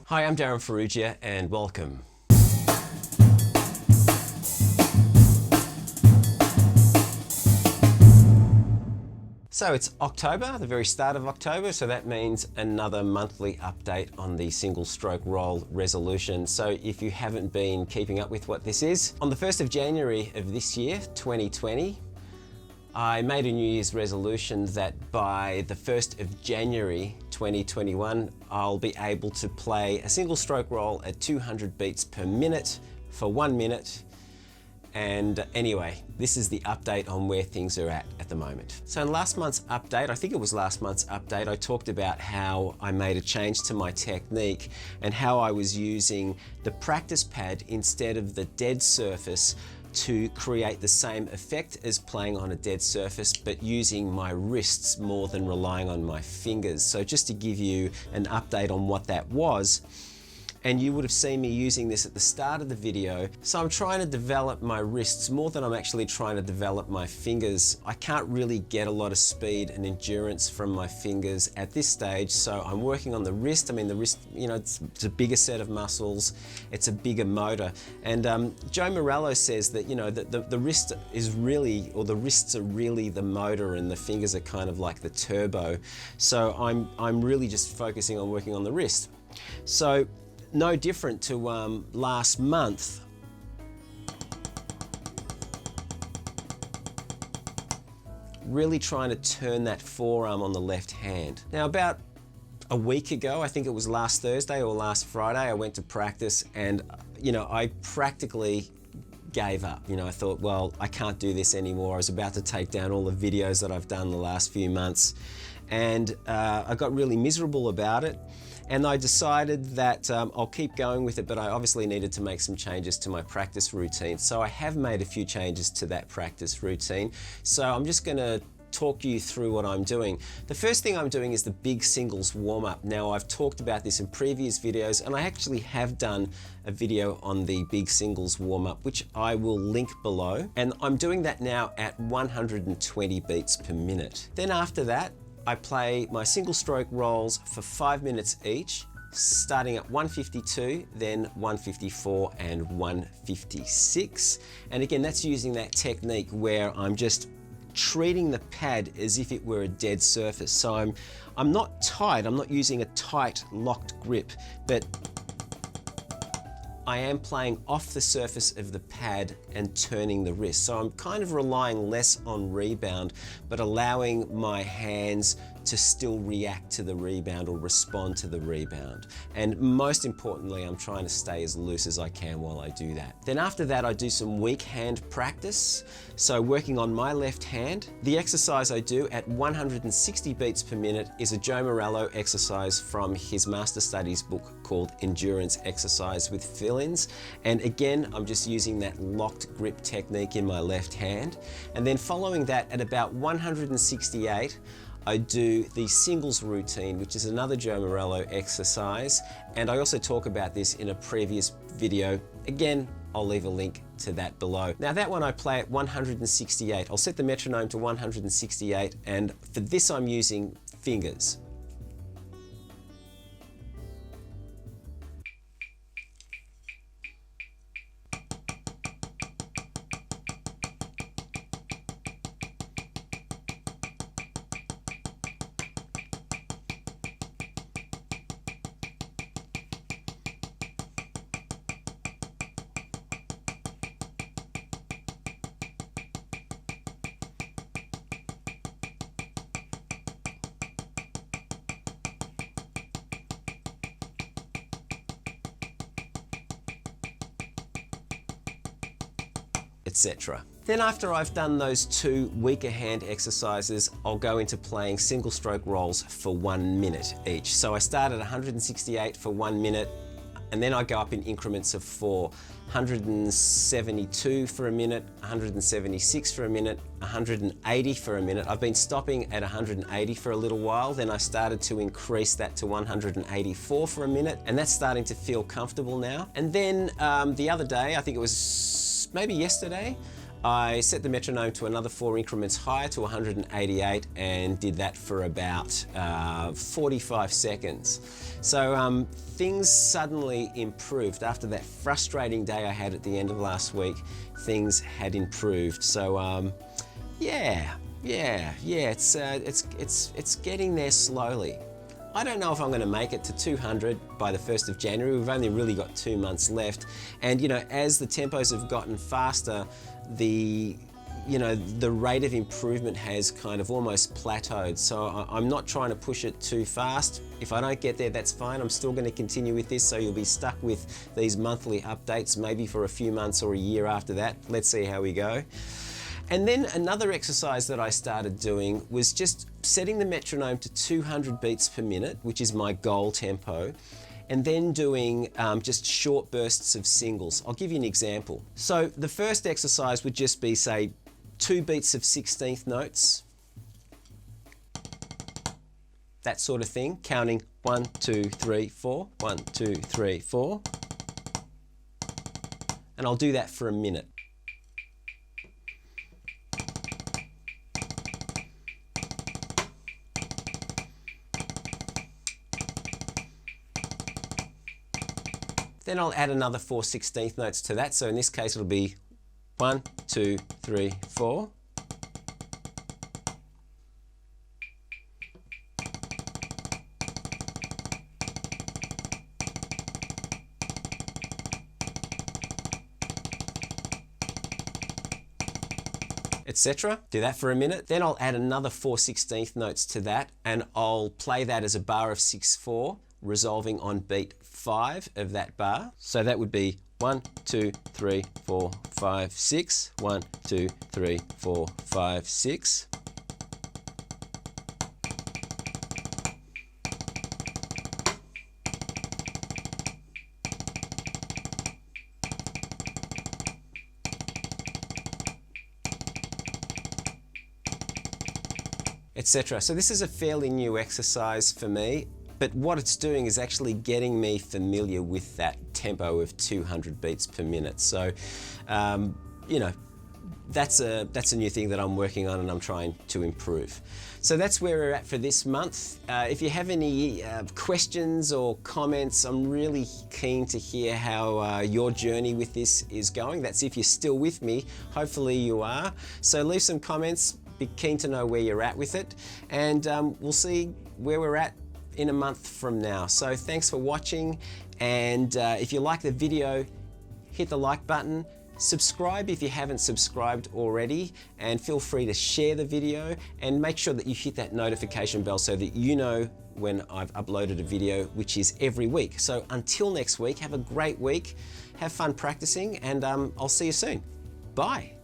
Hi, I'm Darryn Farrugia and welcome. So it's October, the very start of October, so that means another monthly update on the single stroke roll resolution. So if you haven't been keeping up with what this is, on the 1st of January of this year, 2020, I made a New Year's resolution that by the 1st of January 2021, I'll be able to play a single stroke roll at 200 beats per minute for 1 minute. And anyway, this is the update on where things are at the moment. So in last month's update, I think it was last month's update, I talked about how I made a change to my technique and how I was using the practice pad instead of the dead surface to create the same effect as playing on a dead surface, but using my wrists more than relying on my fingers. So just to give you an update on what that was, and you would have seen me using this at the start of the video. So I'm trying to develop my wrists more than I'm actually trying to develop my fingers. I can't really get a lot of speed and endurance from my fingers at this stage, so I'm working on the wrist. I mean, the wrist, you know, it's a bigger set of muscles, it's a bigger motor. And Joe Morello says that, you know, the wrist is really, or the wrists are really the motor and the fingers are kind of like the turbo. So I'm really just focusing on working on the wrist. So, no different to last month. Really trying to turn that forearm on the left hand. Now about a week ago, I think it was last Thursday or last Friday, I went to practice and, you know, I practically gave up. You know, I thought, well, I can't do this anymore. I was about to take down all the videos that I've done the last few months, and I got really miserable about it. And I decided that I'll keep going with it, but I obviously needed to make some changes to my practice routine. So I have made a few changes to that practice routine. So I'm just gonna talk you through what I'm doing. The first thing I'm doing is the big singles warm-up. Now, I've talked about this in previous videos, and I actually have done a video on the big singles warm-up, which I will link below. And I'm doing that now at 120 beats per minute. Then after that, I play my single stroke rolls for 5 minutes each, starting at 152, then 154 and 156. And again, that's using that technique where I'm just treating the pad as if it were a dead surface. So I'm not tight, I'm not using a tight locked grip, but I am playing off the surface of the pad and turning the wrist. So I'm kind of relying less on rebound, but allowing my hands to still react to the rebound or respond to the rebound. And most importantly, I'm trying to stay as loose as I can while I do that. Then after that, I do some weak hand practice. So working on my left hand. The exercise I do at 160 beats per minute is a Joe Morello exercise from his Master Studies book called Endurance Exercise with Fill-ins. And again, I'm just using that locked grip technique in my left hand. And then following that at about 168, I do the singles routine, which is another Joe Morello exercise. And I also talk about this in a previous video. Again, I'll leave a link to that below. Now that one I play at 168. I'll set the metronome to 168, and for this I'm using fingers. Etc. Then after I've done those two weaker hand exercises, I'll go into playing single stroke rolls for 1 minute each. So I start at 168 for 1 minute, and then I go up in increments of 4. 172 for a minute, 176 for a minute, 180 for a minute. I've been stopping at 180 for a little while, then I started to increase that to 184 for a minute, and that's starting to feel comfortable now. And then the other day, I think it was maybe yesterday, I set the metronome to another 4 increments higher to 188 and did that for about 45 seconds. So things suddenly improved. After that frustrating day I had at the end of last week, things had improved. So it's getting there slowly. I don't know if I'm going to make it to 200 by the 1st of January. We've only really got 2 months left. And you know, as the tempos have gotten faster, the rate of improvement has kind of almost plateaued. So I'm not trying to push it too fast. If I don't get there, that's fine. I'm still going to continue with this, so you'll be stuck with these monthly updates, maybe for a few months or a year after that. Let's see how we go. And then another exercise that I started doing was just setting the metronome to 200 beats per minute, which is my goal tempo, and then doing just short bursts of singles. I'll give you an example. So the first exercise would just be, say, 2 beats of 16th notes, that sort of thing, counting 1, 2, 3, 4, 1, 2, 3, 4, and I'll do that for a minute. Then I'll add another 4 16th notes to that. So in this case, it'll be 1, 2, 3, 4. Etc. Do that for a minute. Then I'll add another 4 16th notes to that, and I'll play that as a bar of 6/4, resolving on beat 5 of that bar. So that would be 1, 2, 3, 4, 5, 6. 1, 2, 3, 4, 5, 6. Etc. So this is a fairly new exercise for me, but what it's doing is actually getting me familiar with that tempo of 200 beats per minute. So, you know, that's a new thing that I'm working on and I'm trying to improve. So that's where we're at for this month. If you have any questions or comments, I'm really keen to hear how your journey with this is going. That's if you're still with me. Hopefully you are. So leave some comments. Be keen to know where you're at with it, and we'll see where we're at in a month from now. So thanks for watching, and if you like the video, hit the like button, subscribe if you haven't subscribed already, and feel free to share the video, and make sure that you hit that notification bell so that you know when I've uploaded a video, which is every week. So until next week, have a great week, have fun practicing, and I'll see you soon. Bye.